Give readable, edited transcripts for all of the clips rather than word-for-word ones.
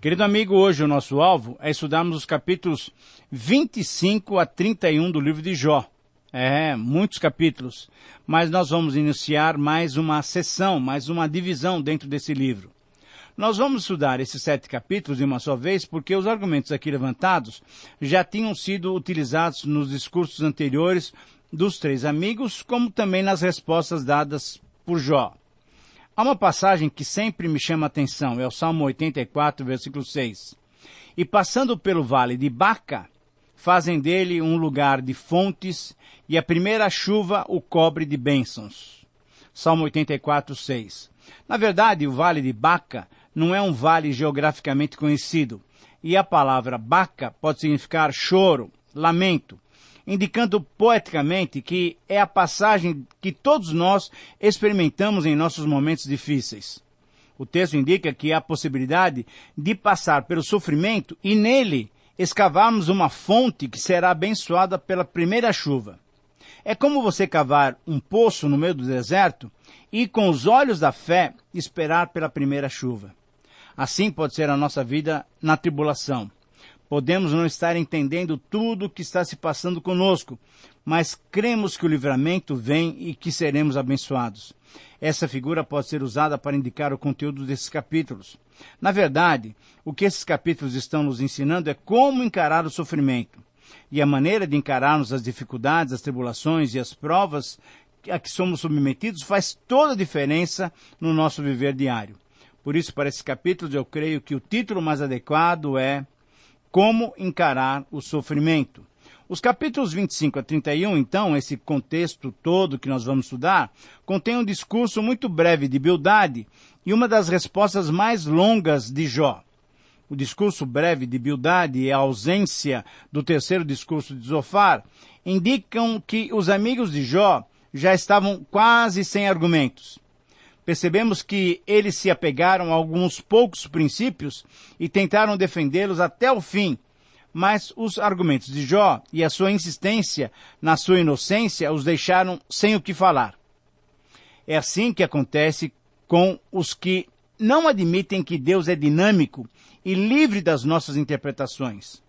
Querido amigo, hoje o nosso alvo é estudarmos os capítulos 25 a 31 do livro de Jó. Muitos capítulos, mas nós vamos iniciar mais uma sessão, mais uma divisão dentro desse livro. Nós vamos estudar esses 7 capítulos de uma só vez, porque os argumentos aqui levantados já tinham sido utilizados nos discursos anteriores dos 3 amigos, como também nas respostas dadas por Jó. Há uma passagem que sempre me chama a atenção, é o Salmo 84, versículo 6. E passando pelo vale de Baca, fazem dele um lugar de fontes, e a primeira chuva o cobre de bênçãos. Salmo 84, 6. Na verdade, o vale de Baca não é um vale geograficamente conhecido, e a palavra Baca pode significar choro, lamento, indicando poeticamente que é a passagem que todos nós experimentamos em nossos momentos difíceis. O texto indica que há a possibilidade de passar pelo sofrimento e nele escavarmos uma fonte que será abençoada pela primeira chuva. É como você cavar um poço no meio do deserto e, com os olhos da fé, esperar pela primeira chuva. Assim pode ser a nossa vida na tribulação. Podemos não estar entendendo tudo o que está se passando conosco, mas cremos que o livramento vem e que seremos abençoados. Essa figura pode ser usada para indicar o conteúdo desses capítulos. Na verdade, o que esses capítulos estão nos ensinando é como encarar o sofrimento. E a maneira de encararmos as dificuldades, as tribulações e as provas a que somos submetidos faz toda a diferença no nosso viver diário. Por isso, para esses capítulos, eu creio que o título mais adequado é Como encarar o sofrimento. Os capítulos 25 a 31, então, esse contexto todo que nós vamos estudar, contém um discurso muito breve de Bildade e uma das respostas mais longas de Jó. O discurso breve de Bildade e a ausência do terceiro discurso de Zofar indicam que os amigos de Jó já estavam quase sem argumentos. Percebemos que eles se apegaram a alguns poucos princípios e tentaram defendê-los até o fim, mas os argumentos de Jó e a sua insistência na sua inocência os deixaram sem o que falar. É assim que acontece com os que não admitem que Deus é dinâmico e livre das nossas interpretações.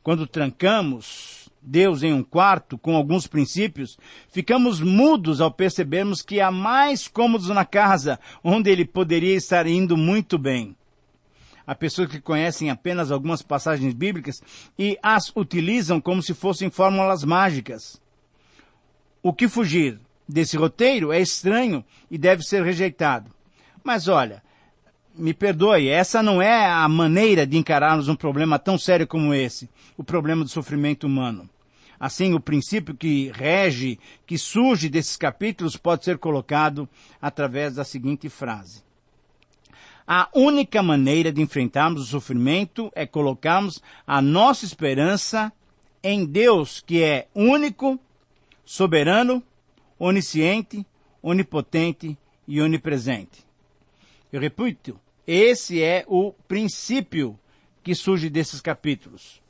Quando trancamos Deus em um quarto com alguns princípios, ficamos mudos ao percebermos que há mais cômodos na casa onde ele poderia estar indo muito bem. Há pessoas que conhecem apenas algumas passagens bíblicas e as utilizam como se fossem fórmulas mágicas. O que fugir desse roteiro é estranho e deve ser rejeitado. Mas olha, me perdoe, essa não é a maneira de encararmos um problema tão sério como esse, o problema do sofrimento humano. Assim, o princípio que rege, que surge desses capítulos, pode ser colocado através da seguinte frase. A única maneira de enfrentarmos o sofrimento é colocarmos a nossa esperança em Deus, que é único, soberano, onisciente, onipotente e onipresente. Eu repito, esse é o princípio que surge desses capítulos.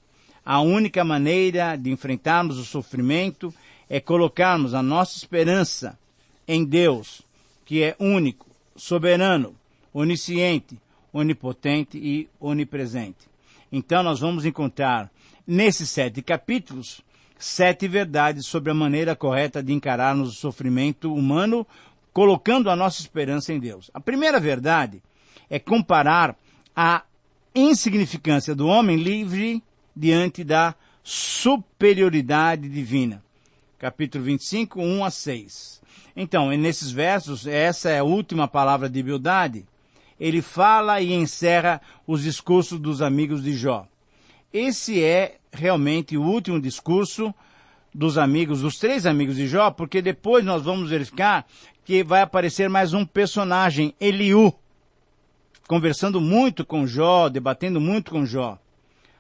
A única maneira de enfrentarmos o sofrimento é colocarmos a nossa esperança em Deus, que é único, soberano, onisciente, onipotente e onipresente. Então nós vamos encontrar nesses 7 capítulos 7 verdades sobre a maneira correta de encararmos o sofrimento humano, colocando a nossa esperança em Deus. A primeira verdade é comparar a insignificância do homem livre diante da superioridade divina. Capítulo 25, 1 a 6. Então, nesses versos, essa é a última palavra de Bildade. Ele fala e encerra os discursos dos amigos de Jó. Esse é realmente o último discurso dos amigos, dos 3 amigos de Jó, porque depois nós vamos verificar que vai aparecer mais um personagem, Eliú, conversando muito com Jó, debatendo muito com Jó.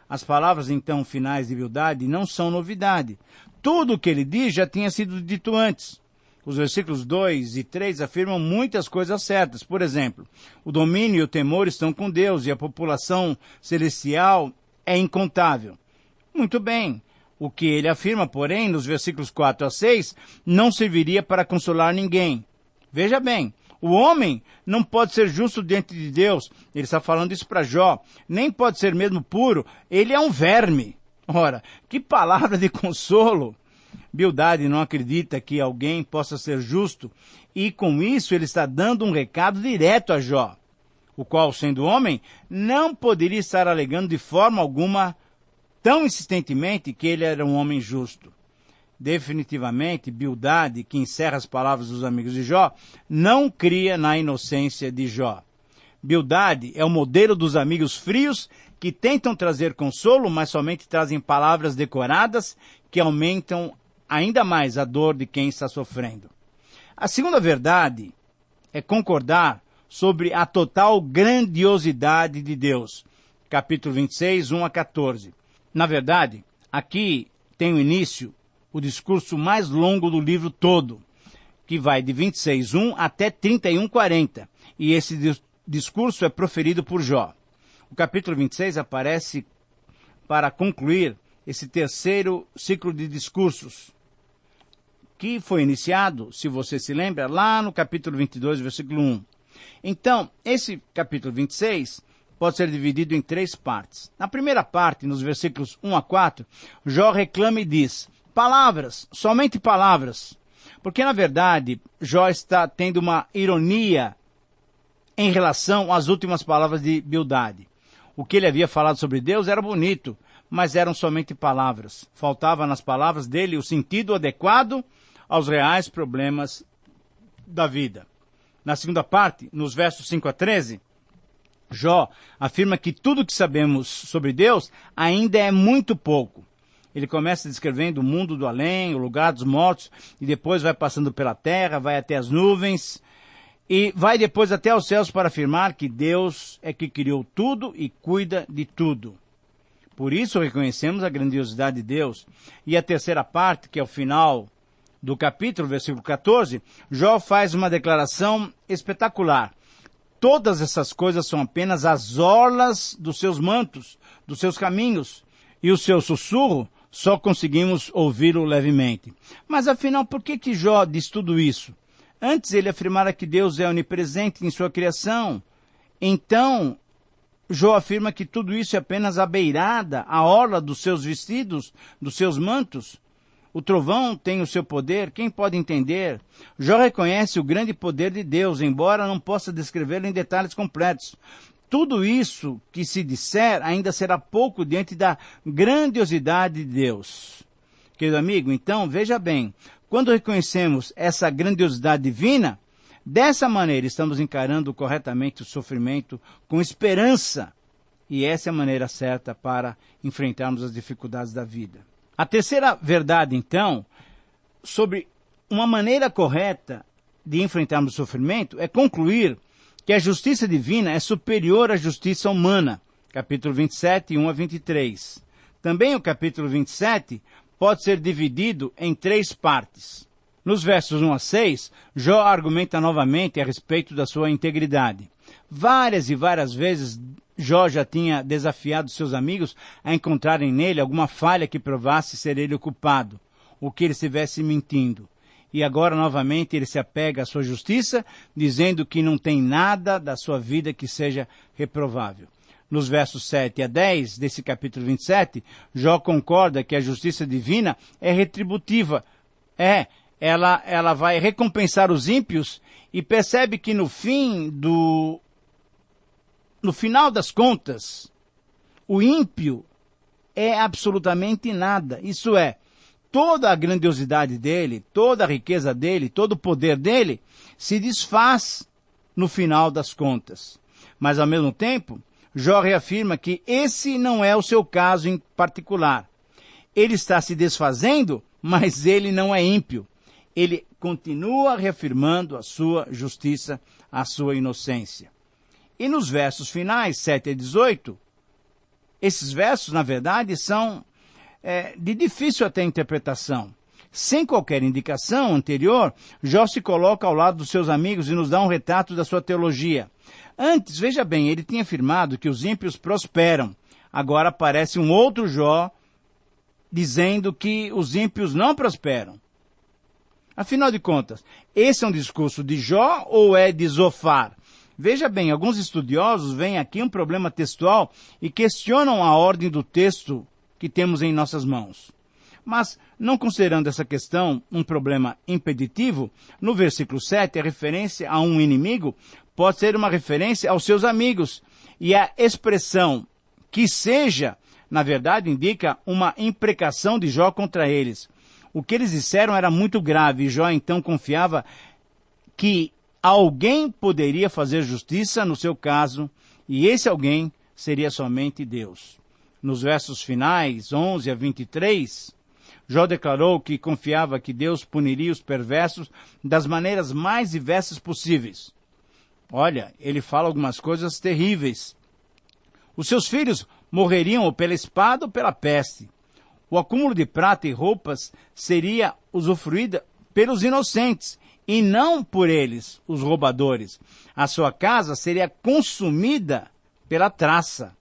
As palavras, então, finais de Bildade não são novidade. Tudo o que ele diz já tinha sido dito antes. Os versículos 2 e 3 afirmam muitas coisas certas. Por exemplo, o domínio e o temor estão com Deus e a população celestial é incontável. Muito bem. O que ele afirma, porém, nos versículos 4 a 6, não serviria para consolar ninguém. Veja bem, O homem não pode ser justo diante de Deus. Ele está falando isso para Jó. Nem pode ser mesmo puro. Ele é um verme. Ora, que palavra de consolo! Bildade não acredita que alguém possa ser justo e com isso ele está dando um recado direto a Jó, o qual, sendo homem, não poderia estar alegando de forma alguma tão insistentemente que ele era um homem justo. Definitivamente, Bildade, que encerra as palavras dos amigos de Jó, não cria na inocência de Jó. Bildade é o modelo dos amigos frios que tentam trazer consolo, mas somente trazem palavras decoradas que aumentam ainda mais a dor de quem está sofrendo. A segunda verdade é concordar sobre a total grandiosidade de Deus. Capítulo 26, 1 a 14. Na verdade, aqui tem o início, o discurso mais longo do livro todo, que vai de 26:1 até 31:40. E esse discurso é proferido por Jó. O capítulo 26 aparece para concluir esse terceiro ciclo de discursos, que foi iniciado, se você se lembra, lá no capítulo 22, versículo 1. Então, esse capítulo 26 pode ser dividido em 3 partes. Na primeira parte, nos versículos 1 a 4, Jó reclama e diz: palavras, somente palavras. Porque, na verdade, Jó está tendo uma ironia em relação às últimas palavras de Bildade. O que ele havia falado sobre Deus era bonito, mas eram somente palavras. Faltava nas palavras dele o sentido adequado aos reais problemas da vida. Na segunda parte, nos versos 5 a 13, Jó afirma que tudo que sabemos sobre Deus ainda é muito pouco. Ele começa descrevendo o mundo do além, o lugar dos mortos, e depois vai passando pela terra, vai até as nuvens, e vai depois até os céus para afirmar que Deus é que criou tudo e cuida de tudo. Por isso reconhecemos a grandiosidade de Deus. E a terceira parte, que é o final do capítulo, versículo 14, Jó faz uma declaração espetacular. Todas essas coisas são apenas as orlas dos seus mantos, dos seus caminhos, e o seu sussurro só conseguimos ouvi-lo levemente. Mas afinal, por que Jó diz tudo isso? Antes ele afirmara que Deus é onipresente em sua criação. Então, Jó afirma que tudo isso é apenas a beirada, a orla dos seus vestidos, dos seus mantos. O trovão tem o seu poder, quem pode entender? Jó reconhece o grande poder de Deus, embora não possa descrevê-lo em detalhes completos. Tudo isso que se disser ainda será pouco diante da grandiosidade de Deus. Querido amigo, então, veja bem, quando reconhecemos essa grandiosidade divina, dessa maneira estamos encarando corretamente o sofrimento com esperança. E essa é a maneira certa para enfrentarmos as dificuldades da vida. A terceira verdade, então, sobre uma maneira correta de enfrentarmos o sofrimento é concluir que a justiça divina é superior à justiça humana. Capítulo 27, 1 a 23. Também o capítulo 27 pode ser dividido em 3 partes. Nos versos 1 a 6, Jó argumenta novamente a respeito da sua integridade. Várias e várias vezes Jó já tinha desafiado seus amigos a encontrarem nele alguma falha que provasse ser ele o culpado, ou que ele estivesse mentindo. E agora, novamente, ele se apega à sua justiça, dizendo que não tem nada da sua vida que seja reprovável. Nos versos 7 a 10 desse capítulo 27, Jó concorda que a justiça divina é retributiva. Ela vai recompensar os ímpios e percebe que no final das contas, o ímpio é absolutamente nada. Isso é, toda a grandiosidade dele, toda a riqueza dele, todo o poder dele se desfaz no final das contas. Mas ao mesmo tempo, Jó reafirma que esse não é o seu caso em particular. Ele está se desfazendo, mas ele não é ímpio. Ele continua reafirmando a sua justiça, a sua inocência. E nos versos finais, 7 a 18, esses versos, na verdade, são de difícil até interpretação. Sem qualquer indicação anterior, Jó se coloca ao lado dos seus amigos e nos dá um retrato da sua teologia. Antes, veja bem, ele tinha afirmado que os ímpios prosperam. Agora aparece um outro Jó dizendo que os ímpios não prosperam. Afinal de contas, esse é um discurso de Jó ou é de Zofar? Veja bem, alguns estudiosos veem aqui um problema textual e questionam a ordem do texto que temos em nossas mãos. Mas, não considerando essa questão um problema impeditivo, no versículo 7, a referência a um inimigo pode ser uma referência aos seus amigos, e a expressão que seja, na verdade, indica uma imprecação de Jó contra eles. O que eles disseram era muito grave, e Jó então confiava que alguém poderia fazer justiça no seu caso, e esse alguém seria somente Deus. Nos versos finais, 11 a 23, Jó declarou que confiava que Deus puniria os perversos das maneiras mais diversas possíveis. Olha, ele fala algumas coisas terríveis. Os seus filhos morreriam ou pela espada ou pela peste. O acúmulo de prata e roupas seria usufruído pelos inocentes, e não por eles, os roubadores. A sua casa seria consumida pela traça.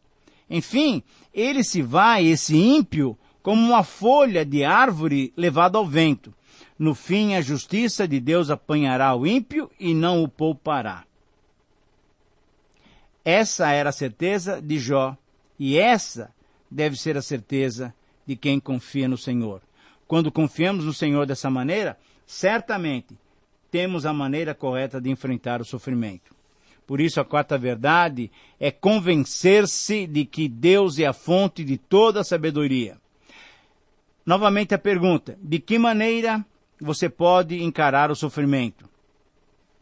Enfim, ele se vai, esse ímpio, como uma folha de árvore levada ao vento. No fim, a justiça de Deus apanhará o ímpio e não o poupará. Essa era a certeza de Jó, e essa deve ser a certeza de quem confia no Senhor. Quando confiamos no Senhor dessa maneira, certamente temos a maneira correta de enfrentar o sofrimento. Por isso, a quarta verdade é convencer-se de que Deus é a fonte de toda a sabedoria. Novamente a pergunta, de que maneira você pode encarar o sofrimento?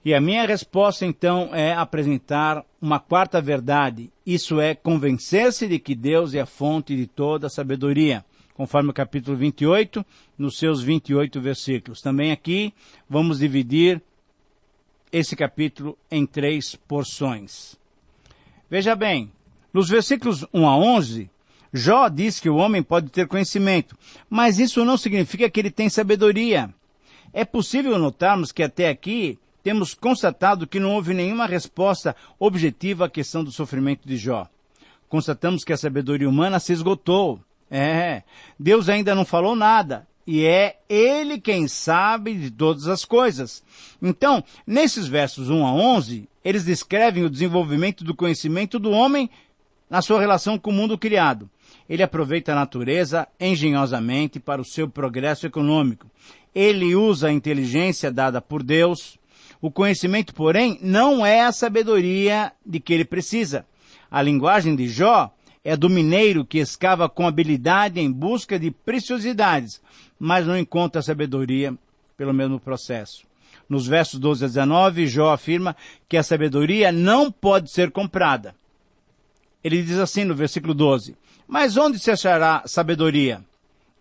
E a minha resposta, então, é apresentar uma quarta verdade. Isso é convencer-se de que Deus é a fonte de toda a sabedoria, conforme o capítulo 28, nos seus 28 versículos. Também aqui vamos dividir esse capítulo em 3 porções. Veja bem, nos versículos 1 a 11, Jó diz que o homem pode ter conhecimento, mas isso não significa que ele tem sabedoria. É possível notarmos que até aqui temos constatado que não houve nenhuma resposta objetiva à questão do sofrimento de Jó. Constatamos que a sabedoria humana se esgotou. Deus ainda não falou nada, e é Ele quem sabe de todas as coisas. Então, nesses versos 1 a 11, eles descrevem o desenvolvimento do conhecimento do homem na sua relação com o mundo criado. Ele aproveita a natureza engenhosamente para o seu progresso econômico. Ele usa a inteligência dada por Deus. O conhecimento, porém, não é a sabedoria de que ele precisa. A linguagem de Jó é do mineiro que escava com habilidade em busca de preciosidades, mas não encontra sabedoria pelo mesmo processo. Nos versos 12 a 19, Jó afirma que a sabedoria não pode ser comprada. Ele diz assim no versículo 12, mas onde se achará sabedoria?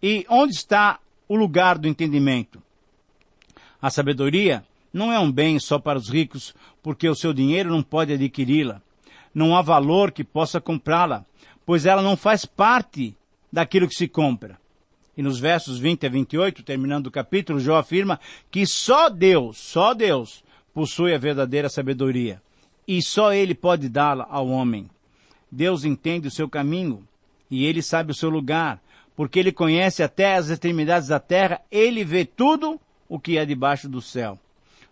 E onde está o lugar do entendimento? A sabedoria não é um bem só para os ricos, porque o seu dinheiro não pode adquiri-la. Não há valor que possa comprá-la, pois ela não faz parte daquilo que se compra. E nos versos 20 a 28, terminando o capítulo, Jó afirma que só Deus possui a verdadeira sabedoria. E só Ele pode dá-la ao homem. Deus entende o seu caminho, e Ele sabe o seu lugar, porque Ele conhece até as extremidades da terra, Ele vê tudo o que é debaixo do céu.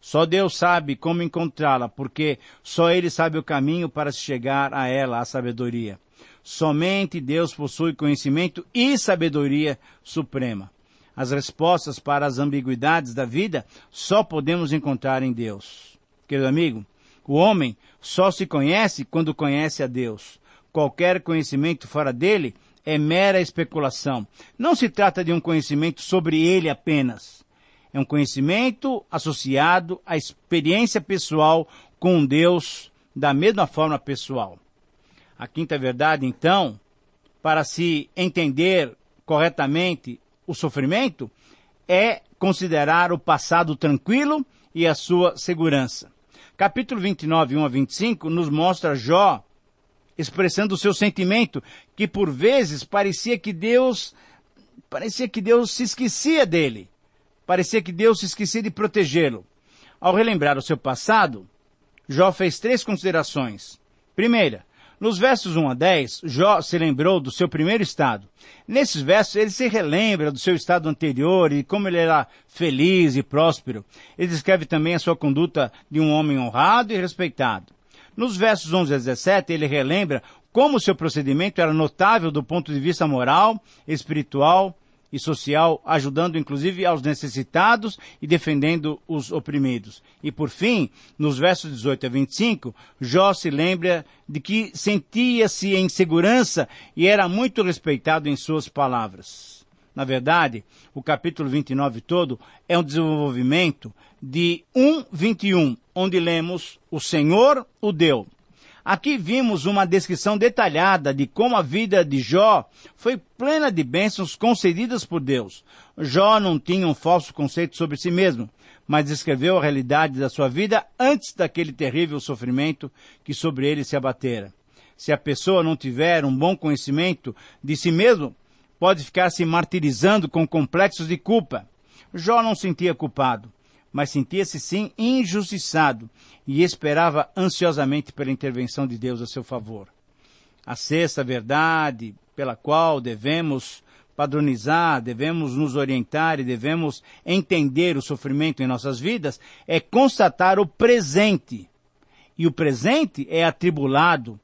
Só Deus sabe como encontrá-la, porque só Ele sabe o caminho para se chegar a ela, a sabedoria. Somente Deus possui conhecimento e sabedoria suprema. As respostas para as ambiguidades da vida só podemos encontrar em Deus. Querido amigo, o homem só se conhece quando conhece a Deus. Qualquer conhecimento fora dele é mera especulação. Não se trata de um conhecimento sobre ele apenas. É um conhecimento associado à experiência pessoal com Deus da mesma forma pessoal. A quinta verdade, então, para se entender corretamente o sofrimento, é considerar o passado tranquilo e a sua segurança. Capítulo 29, 1 a 25, nos mostra Jó expressando o seu sentimento, que por vezes parecia que Deus se esquecia dele. Parecia que Deus se esquecia de protegê-lo. Ao relembrar o seu passado, Jó fez 3 considerações. Primeira, Nos versos 1 a 10, Jó se lembrou do seu primeiro estado. Nesses versos, ele se relembra do seu estado anterior e como ele era feliz e próspero. Ele descreve também a sua conduta de um homem honrado e respeitado. Nos versos 11 a 17, ele relembra como seu procedimento era notável do ponto de vista moral, espiritual e social, ajudando inclusive aos necessitados e defendendo os oprimidos. E por fim, nos versos 18 a 25, Jó se lembra de que sentia-se em segurança e era muito respeitado em suas palavras. Na verdade, o capítulo 29 todo é um desenvolvimento de 1:21, onde lemos: o Senhor o deu. Aqui vimos uma descrição detalhada de como a vida de Jó foi plena de bênçãos concedidas por Deus. Jó não tinha um falso conceito sobre si mesmo, mas descreveu a realidade da sua vida antes daquele terrível sofrimento que sobre ele se abatera. Se a pessoa não tiver um bom conhecimento de si mesmo, pode ficar se martirizando com complexos de culpa. Jó não sentia culpado, mas sentia-se sim injustiçado e esperava ansiosamente pela intervenção de Deus a seu favor. A sexta verdade pela qual devemos padronizar, devemos nos orientar e devemos entender o sofrimento em nossas vidas é constatar o presente. E o presente é atribulado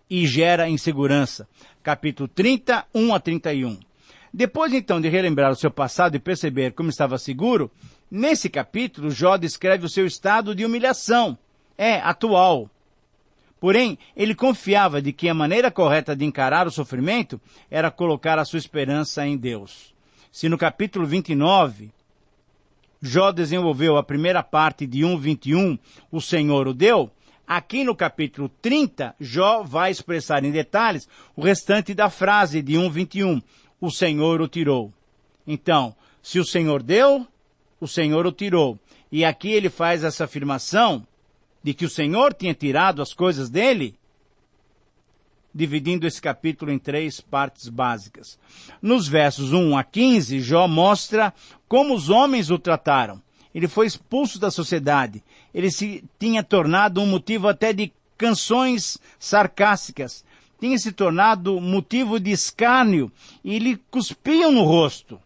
e gera insegurança. Capítulo 30, 1 a 31. Depois então de relembrar o seu passado e perceber como estava seguro, nesse capítulo, Jó descreve o seu estado de humilhação, atual. Porém, ele confiava de que a maneira correta de encarar o sofrimento era colocar a sua esperança em Deus. Se no capítulo 29, Jó desenvolveu a primeira parte de 1:21, o Senhor o deu, aqui no capítulo 30, Jó vai expressar em detalhes o restante da frase de 1:21, o Senhor o tirou. Então, se o Senhor deu, o Senhor o tirou. E aqui ele faz essa afirmação de que o Senhor tinha tirado as coisas dele, dividindo esse capítulo em 3 partes básicas. Nos versos 1 a 15, Jó mostra como os homens o trataram. Ele foi expulso da sociedade. Ele se tinha tornado um motivo até de canções sarcásticas. Tinha se tornado motivo de escárnio e lhe cuspiam no rosto.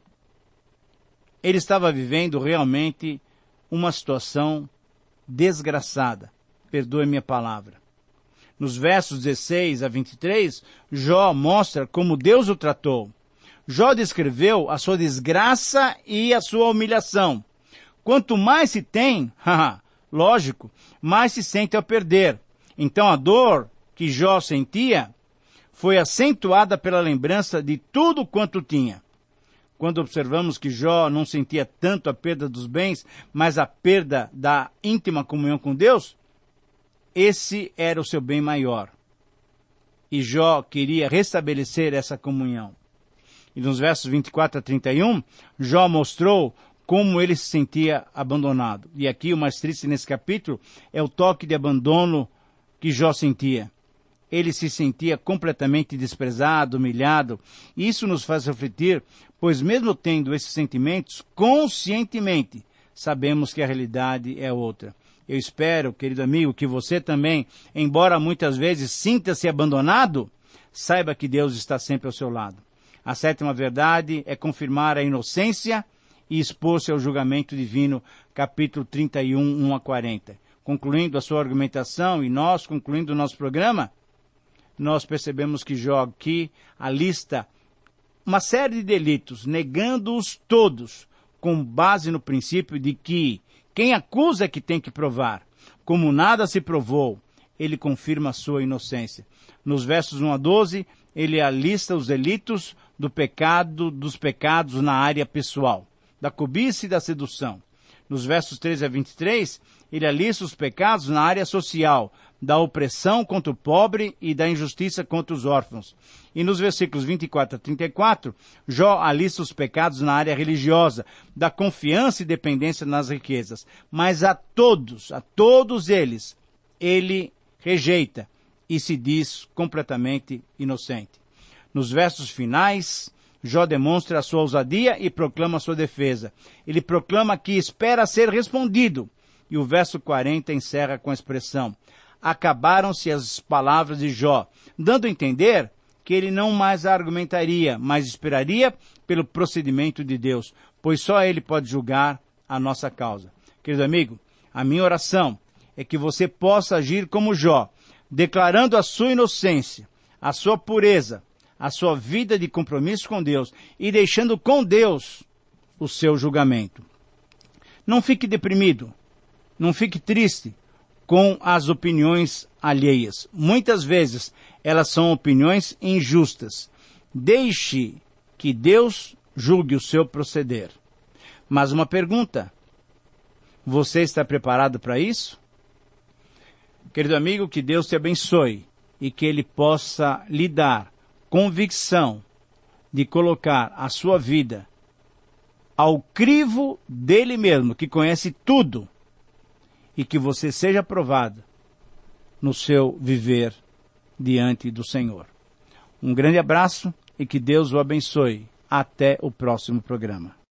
Ele estava vivendo realmente uma situação desgraçada. Perdoe minha palavra. Nos versos 16 a 23, Jó mostra como Deus o tratou. Jó descreveu a sua desgraça e a sua humilhação. Quanto mais se tem, lógico, mais se sente ao perder. Então a dor que Jó sentia foi acentuada pela lembrança de tudo quanto tinha. Quando observamos que Jó não sentia tanto a perda dos bens, mas a perda da íntima comunhão com Deus, esse era o seu bem maior. E Jó queria restabelecer essa comunhão. E nos versos 24 a 31, Jó mostrou como ele se sentia abandonado. E aqui o mais triste nesse capítulo é o toque de abandono que Jó sentia. Ele se sentia completamente desprezado, humilhado. Isso nos faz refletir, pois mesmo tendo esses sentimentos, conscientemente, sabemos que a realidade é outra. Eu espero, querido amigo, que você também, embora muitas vezes sinta-se abandonado, saiba que Deus está sempre ao seu lado. A sétima verdade é confirmar a inocência e expor-se ao julgamento divino, capítulo 31, 1 a 40. Concluindo a sua argumentação e nós concluindo o nosso programa, nós percebemos que Jó aqui alista uma série de delitos, negando-os todos, com base no princípio de que quem acusa é que tem que provar. Como nada se provou, ele confirma a sua inocência. Nos versos 1 a 12, ele alista os delitos dos pecados na área pessoal, da cobiça e da sedução. Nos versos 13 a 23, ele alista os pecados na área social, da opressão contra o pobre e da injustiça contra os órfãos. E nos versículos 24 a 34, Jó alista os pecados na área religiosa, da confiança e dependência nas riquezas. Mas a todos eles, ele rejeita e se diz completamente inocente. Nos versos finais, Jó demonstra a sua ousadia e proclama a sua defesa. Ele proclama que espera ser respondido. E o verso 40 encerra com a expressão: acabaram-se as palavras de Jó, dando a entender que ele não mais argumentaria, mas esperaria pelo procedimento de Deus, pois só ele pode julgar a nossa causa. Querido amigo, a minha oração é que você possa agir como Jó, declarando a sua inocência, a sua pureza, a sua vida de compromisso com Deus e deixando com Deus o seu julgamento. Não fique deprimido, não fique triste com as opiniões alheias. Muitas vezes elas são opiniões injustas. Deixe que Deus julgue o seu proceder. Mas uma pergunta: você está preparado para isso? Querido amigo, que Deus te abençoe e que Ele possa lhe dar convicção de colocar a sua vida ao crivo dele mesmo, que conhece tudo, e que você seja aprovado no seu viver diante do Senhor. Um grande abraço e que Deus o abençoe. Até o próximo programa.